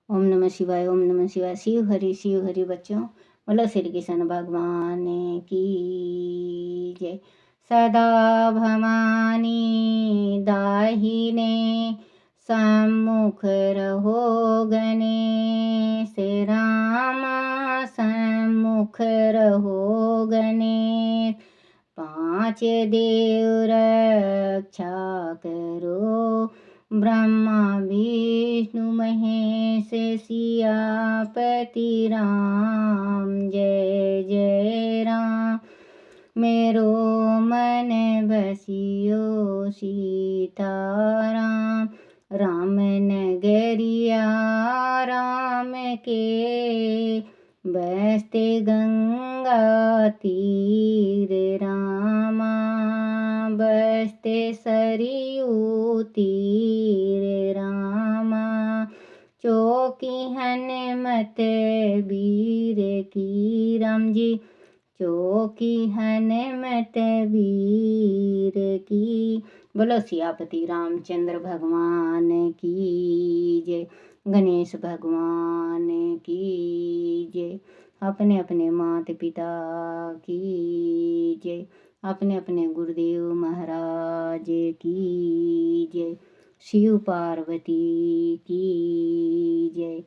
ओम नमः शिवाय, ओम नमः शिवाय। शिव हरि बच्चों। बोलो श्री कृष्ण भगवान की जय। सदा भवानी दाहिने सम्मुख रहो गणेश राम, सम्मुख रहो गणेश। पांच देव रक्षा करो, ब्रह्मा विष्णु महेश सियापति राम। जय जय राम। मेरो मन बसियो सीताराम, राम नगरिया राम के। बसते गंगा तीर रामा, बसते सरयू तीर रामा। चौकी हनुमत वीर की राम जी, चौकी हनुमत वीर की। बोलो सियापति रामचंद्र भगवान की जय, गणेश भगवान की जय। अपने अपने माता पिता की जय, अपने अपने गुरुदेव महाराज की जय। शिव पार्वती की जय,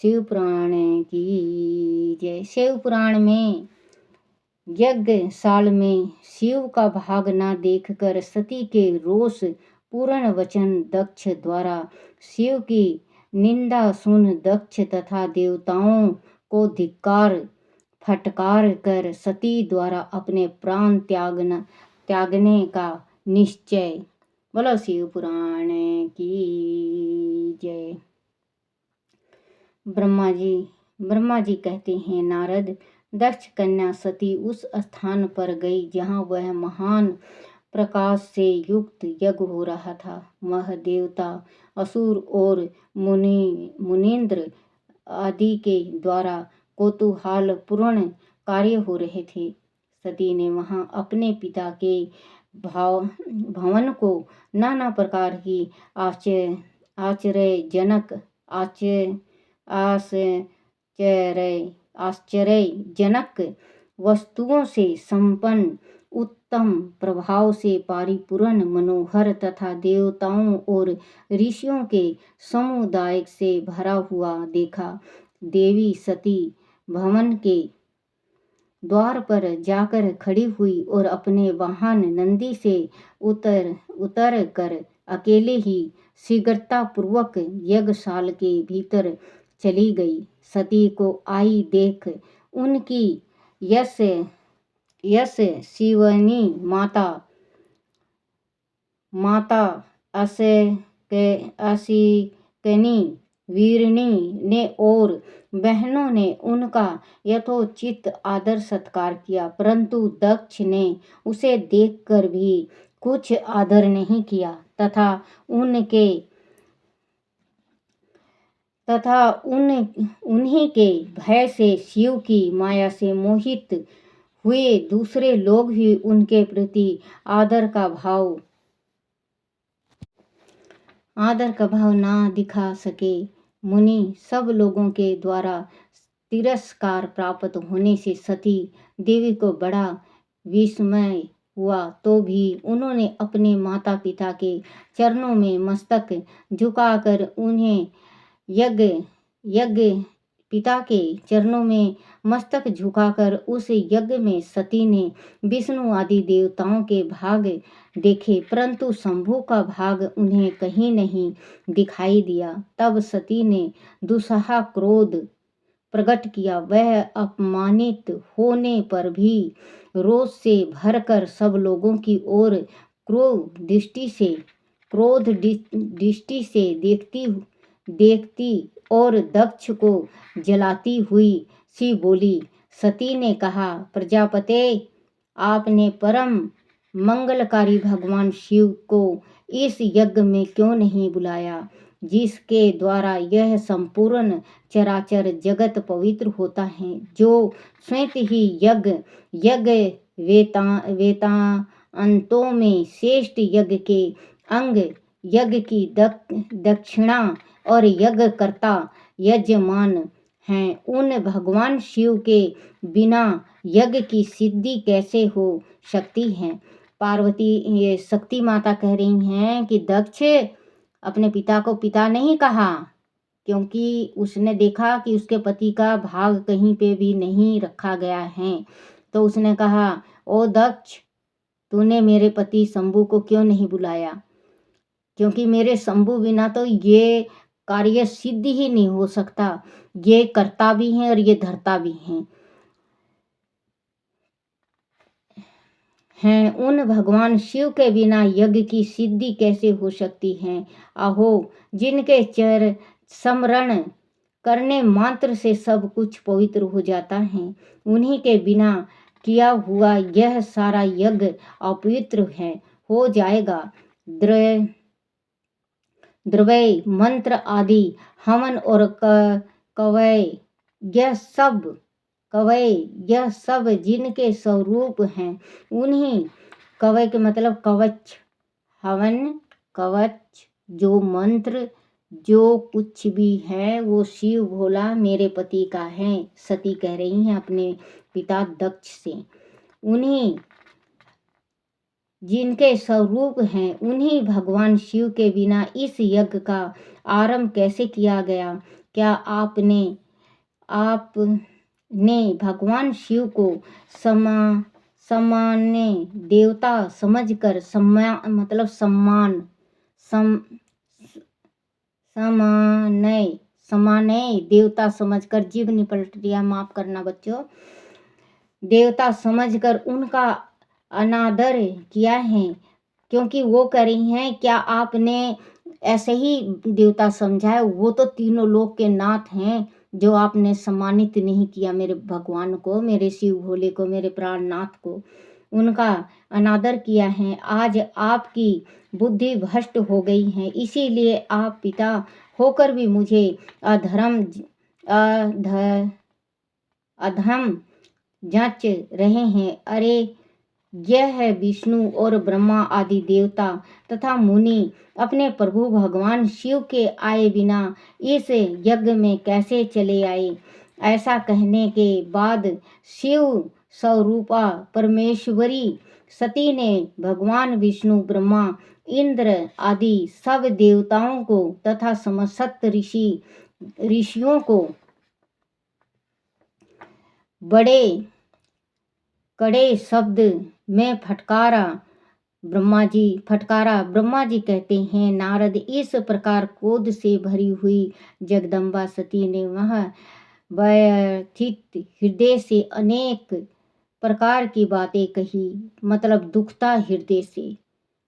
शिव पुराण की जय। शिव पुराण में यज्ञशाल में शिव का भाग न देखकर सती के रोष पूर्ण वचन दक्ष द्वारा शिव की निंदा सुन दक्ष तथा देवताओं को धिक्कार फटकार कर सती द्वारा अपने प्राण त्यागने का निश्चय। बोलो शिव पुराण की जय। ब्रह्मा जी कहते हैं, नारद, दक्ष कन्या सती उस स्थान पर गई जहाँ वह महान प्रकाश से युक्त यज्ञ हो रहा था। वह देवता, असुर और मुनींद्र आदि के द्वारा कौतूहल पूर्ण कार्य हो रहे थे। सती ने वहां अपने पिता के भवन को नाना प्रकार की आश्चर्यजनक वस्तुओं से संपन्न, उत्तम प्रभाव से परिपूर्ण, मनोहर तथा देवताओं और ऋषियों के समुदाय से भरा हुआ देखा। देवी सती भवन के द्वार पर जाकर खड़ी हुई और अपने वाहन नंदी से उतर कर अकेले ही शीघ्रता पूर्वक यज्ञशाल के भीतर चली गई। सती को आई देख उनकी यश शिवनी माता असिकनी वीरनी ने और बहनों ने उनका यथोचित आदर सत्कार किया, परंतु दक्ष ने उसे देखकर भी कुछ आदर नहीं किया तथा उन्हीं के भय से शिव की माया से मोहित हुए दूसरे लोग भी उनके प्रति आदर का भाव ना दिखा सके। मुनि सब लोगों के द्वारा तिरस्कार प्राप्त होने से सती देवी को बड़ा विस्मय हुआ, तो भी उन्होंने अपने माता पिता के चरणों में मस्तक झुकाकर पिता के चरणों में मस्तक झुकाकर उस यज्ञ में सती ने विष्णु आदि देवताओं के भाग देखे, परंतु शंभु का भाग उन्हें कहीं नहीं दिखाई दिया। तब सती ने दुस्सह क्रोध प्रकट किया। वह अपमानित होने पर भी रोष से भरकर सब लोगों की ओर क्रोध दृष्टि से देखती और दक्ष को जलाती हुई सी बोली। सती ने कहा, प्रजापते, आपने परम मंगलकारी भगवान शिव को इस यज्ञ में क्यों नहीं बुलाया, जिसके द्वारा यह संपूर्ण चराचर जगत पवित्र होता है, जो स्वयं ही यज्ञ वेतांतों में श्रेष्ठ यज्ञ के अंग यज्ञ की दक्षिणा और यज्ञ करता यजमान हैं, उन भगवान शिव के बिना यज्ञ की सिद्धि कैसे हो सकती है। पार्वती ये शक्ति माता कह रही हैं कि दक्ष अपने पिता को पिता नहीं कहा, क्योंकि उसने देखा कि उसके पति का भाग कहीं पे भी नहीं रखा गया है। तो उसने कहा, ओ दक्ष, तूने मेरे पति शंभु को क्यों नहीं बुलाया, क्योंकि मेरे शंभु बिना तो ये कार्य सिद्ध ही नहीं हो सकता। ये करता भी हैं और ये धरता भी हैं उन भगवान शिव के बिना यज्ञ की सिद्धि कैसे हो सकती है। आहो, जिनके चर स्मरण करने मात्र से सब कुछ पवित्र हो जाता है, उन्हीं के बिना किया हुआ यह सारा यज्ञ अपवित्र है, हो जाएगा। द्रव्य मंत्र आदि हवन और कवय यह सब जिनके स्वरूप हैं, उन्हीं कवय के मतलब कवच, हवन कवच, जो मंत्र जो कुछ भी है वो शिव भोला मेरे पति का है। सती कह रही हैं अपने पिता दक्ष से, उन्हीं जिनके स्वरूप हैं, उन्हीं भगवान शिव के बिना इस यज्ञ का आरंभ कैसे किया गया। क्या आपने भगवान शिव को सामान्य देवता समझकर सामान्य देवता समझकर, जीभ नहीं पलट दिया, माफ करना बच्चों, देवता समझकर उनका अनादर किया है। क्योंकि वो कह रही हैं, क्या आपने ऐसे ही देवता समझा है, वो तो तीनों लोक के नाथ हैं, जो आपने सम्मानित नहीं किया मेरे भगवान को, मेरे शिव भोले को, मेरे प्राणनाथ को, उनका अनादर किया है। आज आपकी बुद्धि भ्रष्ट हो गई है, इसीलिए आप पिता होकर भी मुझे अधम जांच रहे हैं। अरे, यह है विष्णु और ब्रह्मा आदि देवता तथा मुनि अपने प्रभु भगवान शिव के आए बिना इस यज्ञ में कैसे चले आए। ऐसा कहने के बाद शिव स्वरूपा परमेश्वरी सती ने भगवान विष्णु, ब्रह्मा, इंद्र आदि सब देवताओं को तथा समस्त ऋषियों को बड़े कड़े शब्द में फटकारा। ब्रह्मा जी कहते हैं, नारद, इस प्रकार क्रोध से भरी हुई जगदम्बा सती ने वह व्यथित हृदय से अनेक प्रकार की बातें कही, मतलब दुखता हृदय से।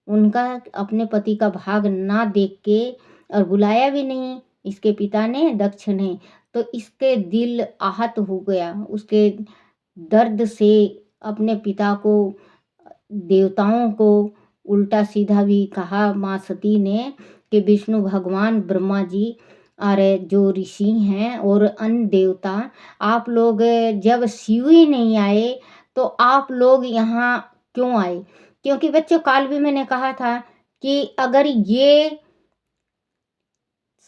उनका अपने पति का भाग ना देख के और बुलाया भी नहीं इसके पिता ने, दक्ष ने, तो इसके दिल आहत हो गया। उसके दर्द से अपने पिता को, देवताओं को उल्टा सीधा भी कहा माँ सती ने कि विष्णु भगवान, ब्रह्मा जी और जो ऋषि हैं और अन्य देवता, आप लोग जब शिव ही नहीं आए तो आप लोग यहाँ क्यों आए। क्योंकि बच्चों, काल भी मैंने कहा था कि अगर ये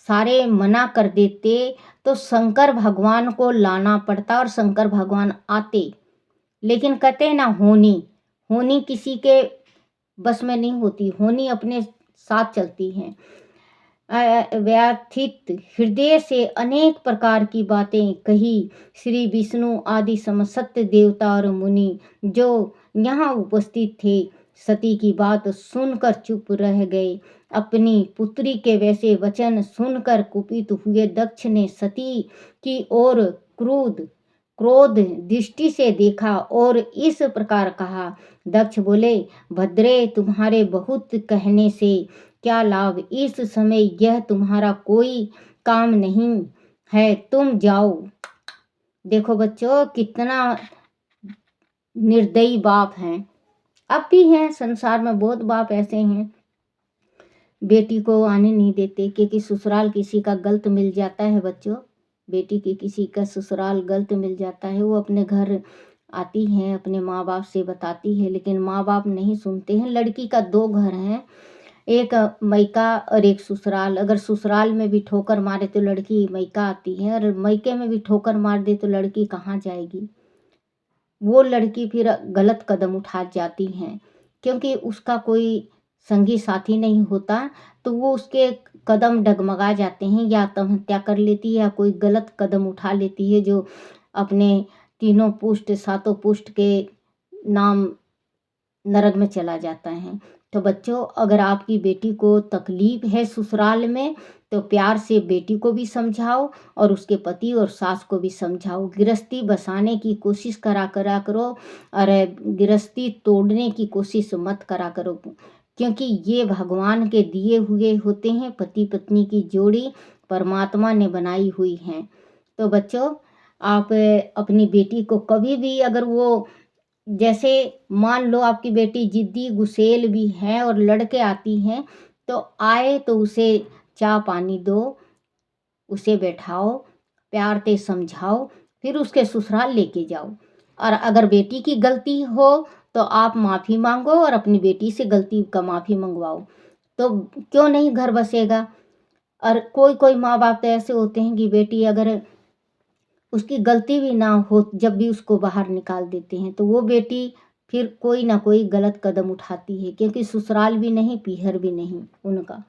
सारे मना कर देते तो शंकर भगवान को लाना पड़ता और शंकर भगवान आते। लेकिन कहते हैं ना, होनी किसी के बस में नहीं होती, होनी अपने साथ चलती हैं। व्यथित हृदय से अनेक प्रकार की बातें कही। श्री विष्णु आदि समस्त देवता और मुनि जो यहाँ उपस्थित थे, सती की बात सुनकर चुप रह गए। अपनी पुत्री के वैसे वचन सुनकर कुपित हुए दक्ष ने सती की ओर क्रोध दृष्टि से देखा और इस प्रकार कहा। दक्ष बोले, भद्रे, तुम्हारे बहुत कहने से क्या लाभ, इस समय यह तुम्हारा कोई काम नहीं है, तुम जाओ। देखो बच्चों, कितना निर्दयी बाप हैं। अब भी हैं संसार में, बहुत बाप ऐसे हैं, बेटी को आने नहीं देते, क्योंकि ससुराल किसी का गलत मिल जाता है बच्चों, बेटी की किसी का ससुराल गलत मिल जाता है, वो अपने घर आती हैं, अपने माँ बाप से बताती है, लेकिन माँ बाप नहीं सुनते हैं। लड़की का 2 घर हैं, एक मायका और एक ससुराल। अगर ससुराल में भी ठोकर मारे तो लड़की मायका आती है, और मायके में भी ठोकर मार दे तो लड़की कहाँ जाएगी? वो लड़की फिर गलत कदम उठा जाती हैं, क्योंकि उसका कोई संगी साथी नहीं होता, तो वो उसके कदम डगमगा जाते हैं, या आत्महत्या कर लेती है या कोई गलत कदम उठा लेती है, जो अपने तीनों पुष्ट सातों पुष्ट के नाम नरक में चला जाता है। तो बच्चों, अगर आपकी बेटी को तकलीफ है ससुराल में, तो प्यार से बेटी को भी समझाओ और उसके पति और सास को भी समझाओ। गृहस्थी बसाने की कोशिश करा करा करो, और गृहस्थी तोड़ने की कोशिश मत करा करो, क्योंकि ये भगवान के दिए हुए होते हैं। पति पत्नी की जोड़ी परमात्मा ने बनाई हुई है। तो बच्चों, आप अपनी बेटी को कभी भी, अगर वो, जैसे मान लो आपकी बेटी जिद्दी गुस्सैल भी है और लड़के आती हैं, तो आए तो उसे चाय पानी दो, उसे बैठाओ, प्यार से समझाओ, फिर उसके ससुराल लेके जाओ। और अगर बेटी की गलती हो तो आप माफ़ी मांगो और अपनी बेटी से गलती का माफ़ी मंगवाओ, तो क्यों नहीं घर बसेगा। और कोई कोई माँ बाप तो ऐसे होते हैं कि बेटी अगर उसकी गलती भी ना हो, जब भी उसको बाहर निकाल देते हैं, तो वो बेटी फिर कोई ना कोई गलत कदम उठाती है, क्योंकि ससुराल भी नहीं पीहर भी नहीं उनका।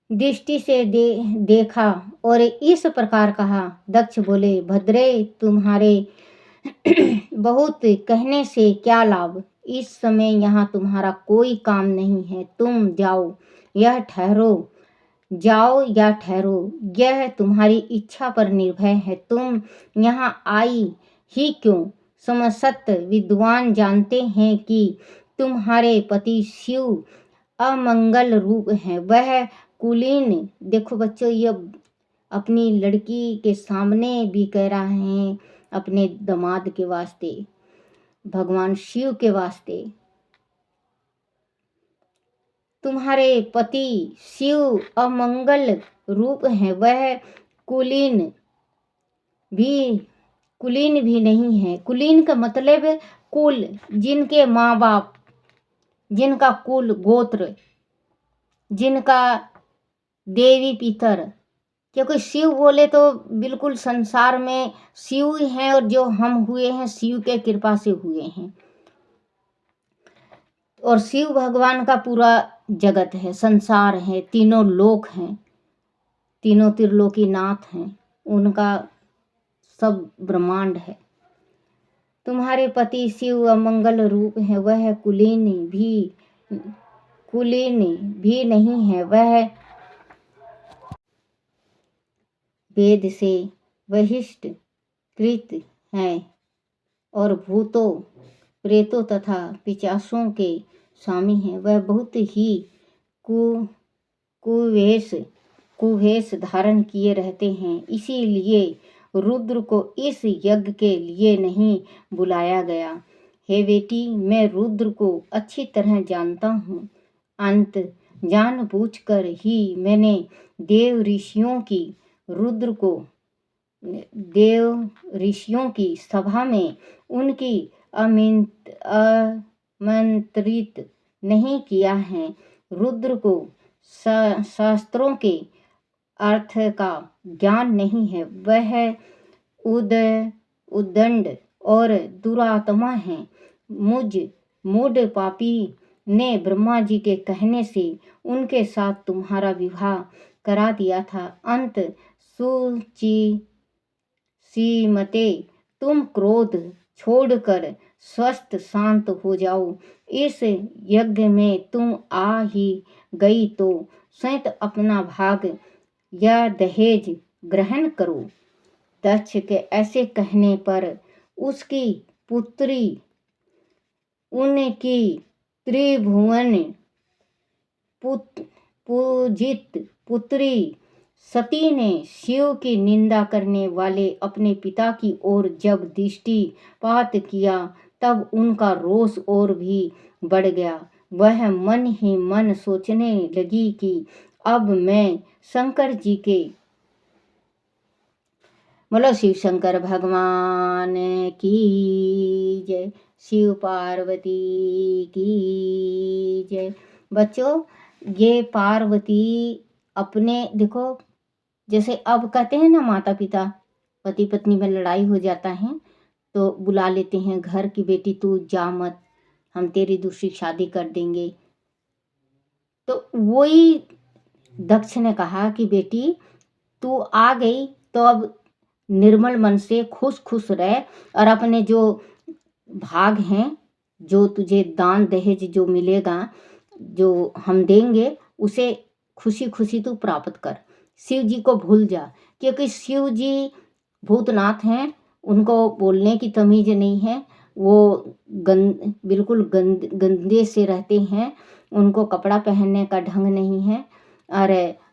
दृष्टि से देखा और इस प्रकार कहा। दक्ष बोले, भद्रे, तुम्हारे बहुत कहने से क्या लाभ? इस समय यहाँ तुम्हारा कोई काम नहीं है, तुम जाओ या ठहरो, जाओ या ठहरो, यह तुम्हारी इच्छा पर निर्भर है। तुम यहाँ आई ही क्यों? समस्त विद्वान जानते हैं कि तुम्हारे पति शिव अमंगल रूप हैं, वह कुलीन। देखो बच्चों, ये अपनी लड़की के सामने भी कह रहा है, अपने दामाद के वास्ते, भगवान शिव के वास्ते। तुम्हारे पति शिव अमंगल रूप हैं, वह कुलीन भी कुलीन भी नहीं है। कुलीन का मतलब कुल, जिनके माँ बाप, जिनका कुल गोत्र, जिनका देवी पितर। क्योंकि शिव बोले तो बिल्कुल संसार में शिव ही हैं, और जो हम हुए हैं शिव के कृपा से हुए हैं। और शिव भगवान का पूरा जगत है, संसार है, तीनों लोक हैं, तीनों त्रिलोकी नाथ हैं, उनका सब ब्रह्मांड है। तुम्हारे पति शिव अमंगल रूप है, वह कुलीन भी नहीं है, वह वेद से वहिष्ठ कृत है, और भूतों प्रेतों तथा पिशाचों के स्वामी हैं। वह बहुत ही कु कुवेश धारण किए रहते हैं, इसीलिए रुद्र को इस यज्ञ के लिए नहीं बुलाया गया। हे बेटी, मैं रुद्र को अच्छी तरह जानता हूँ। अंत जानबूझकर ही मैंने देव ऋषियों की सभा में उनकी आमंत्रित नहीं किया है। रुद्र को शास्त्रों के अर्थ का ज्ञान नहीं है, वह उद्दंड और दुरात्मा है। मुझ मूढ़ पापी ने ब्रह्मा जी के कहने से उनके साथ तुम्हारा विवाह करा दिया था। अंत श्रीमते, तुम क्रोध छोड़कर स्वस्थ शांत हो जाओ। इस यज्ञ में तुम आ ही गई तो स्वयं अपना भाग या दहेज ग्रहण करो। दक्ष के ऐसे कहने पर उसकी पुत्री, उनकी त्रिभुवन पूजित पुत्री सती ने शिव की निंदा करने वाले अपने पिता की ओर जब दृष्टिपात किया, तब उनका रोष और भी बढ़ गया। वह मन ही मन सोचने लगी कि अब मैं शंकर जी के, बोलो शिव शंकर भगवान की जय, शिव पार्वती की जय, बच्चों, ये पार्वती अपने देखो, जैसे अब कहते हैं ना माता पिता, पति पत्नी में लड़ाई हो जाता है तो बुला लेते हैं घर की, बेटी तू जा मत, हम तेरी दूसरी शादी कर देंगे। तो वही दक्ष ने कहा कि बेटी तू आ गई तो अब निर्मल मन से खुश खुश रह, और अपने जो भाग हैं, जो तुझे दान दहेज जो मिलेगा, जो हम देंगे, उसे खुशी खुशी तू प्राप्त कर। शिव जी को भूल जा, क्योंकि शिव जी भूतनाथ हैं, उनको बोलने की तमीज नहीं है। वो बिल्कुल गंदे से रहते हैं, उनको कपड़ा पहनने का ढंग नहीं है, और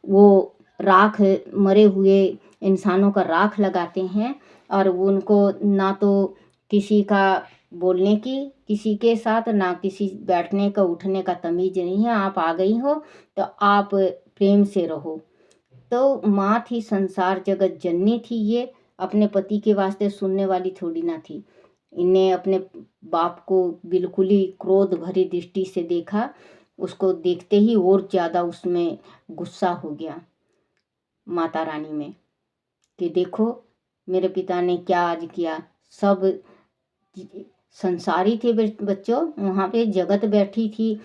वो राख, मरे हुए इंसानों का राख लगाते हैं, और वो उनको ना तो किसी का बोलने की, किसी के साथ ना किसी बैठने का उठने का तमीज नहीं है। आप आ गई हो तो आप प्रेम से रहो। तो माँ थी, संसार जगत जननी थी, ये अपने पति के वास्ते सुनने वाली थोड़ी ना थी। इन्हें अपने बाप को बिल्कुल ही क्रोध भरी दृष्टि से देखा, उसको देखते ही और ज़्यादा उसमें गुस्सा हो गया माता रानी में, कि देखो मेरे पिता ने क्या आज किया। सब संसारी थे बच्चों, वहाँ पे जगत बैठी थी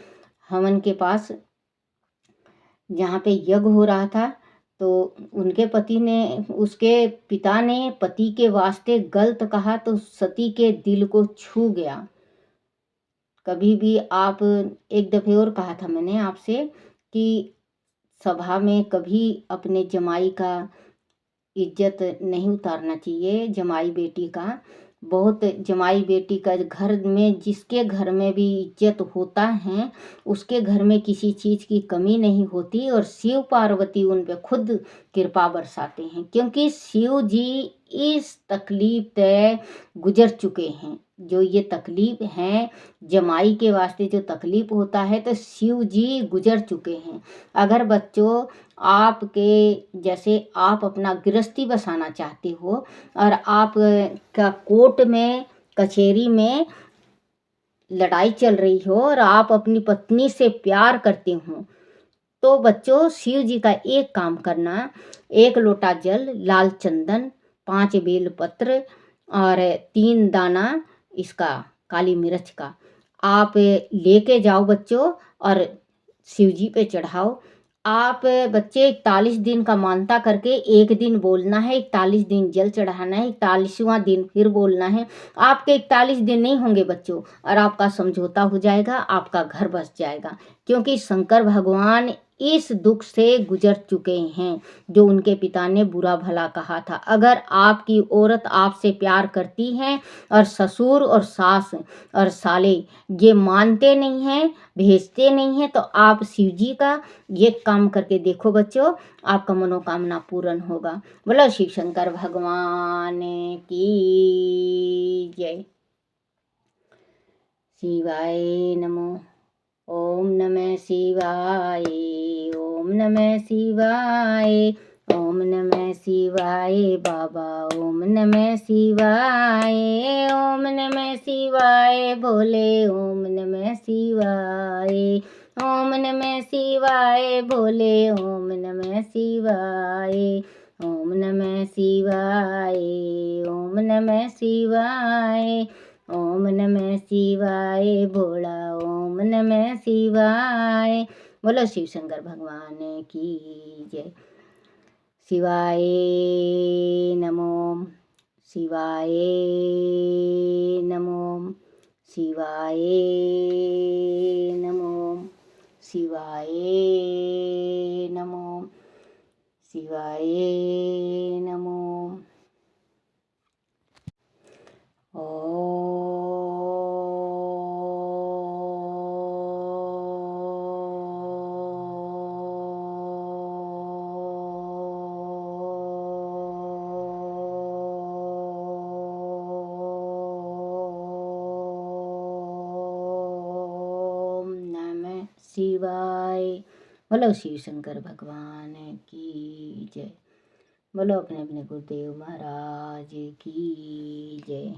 हवन के पास, जहाँ पे यज्ञ हो रहा था। तो उनके पति ने, उसके पिता ने पति के वास्ते गलत कहा तो सती के दिल को छू गया। कभी भी आप, एक दफ़े और कहा था मैंने आपसे कि सभा में कभी अपने जमाई का इज्जत नहीं उतारना चाहिए, जमाई बेटी का। बहुत जमाई बेटी का घर में, जिसके घर में भी इज्जत होता है, उसके घर में किसी चीज़ की कमी नहीं होती, और शिव पार्वती उन पे खुद कृपा बरसाते हैं, क्योंकि शिव जी इस तकलीफ से गुजर चुके हैं। जो ये तकलीफ है, जमाई के वास्ते जो तकलीफ होता है, तो शिव जी गुजर चुके हैं। अगर बच्चों आपके जैसे आप अपना गृहस्थी बसाना चाहते हो, और आप का कोर्ट में, कचहरी में लड़ाई चल रही हो, और आप अपनी पत्नी से प्यार करते हो, तो बच्चों शिव जी का एक काम करना, 1 लोटा जल, लाल चंदन, 5 बेल पत्र, और 3 दाना इसका काली मिर्च का आप लेके जाओ बच्चों, और शिव जी पे चढ़ाओ। आप बच्चे 41 दिन का मानता करके, एक दिन बोलना है, 41 दिन जल चढ़ाना है, 41वां दिन फिर बोलना है। आपके 41 दिन नहीं होंगे बच्चों, और आपका समझौता हो जाएगा, आपका घर बस जाएगा, क्योंकि शंकर भगवान इस दुख से गुजर चुके हैं, जो उनके पिता ने बुरा भला कहा था। अगर आपकी औरत आपसे प्यार करती है, और ससुर और सास और साले ये मानते नहीं हैं, भेजते नहीं हैं, तो आप शिव जी का ये काम करके देखो बच्चों, आपका मनोकामना पूर्ण होगा। बोलो शिव शंकर भगवान की जय। शिवाय नमो। ओम नमः शिवाय, ओम नमः शिवाय, ओम नमः शिवाय बाबा, ओम नमः शिवाय, ओम नमः शिवाय भोले, ओम नमः शिवाय, ओम नमः शिवाय भोले, ओम नमः शिवाय, ओम नमः शिवाय, ओम नमः शिवाय, ओम नमः शिवाय भोला, ओम नमः शिवाय। बोलो शिव शंकर भगवान की जय। शिवाय नमो, शिवाय नमो, शिवाय नमो, शिवाय नमो, शिवाय नमो। शिवाय। बोलो शिव शंकर भगवान की जय। बोलो अपने अपने गुरुदेव महाराज की जय।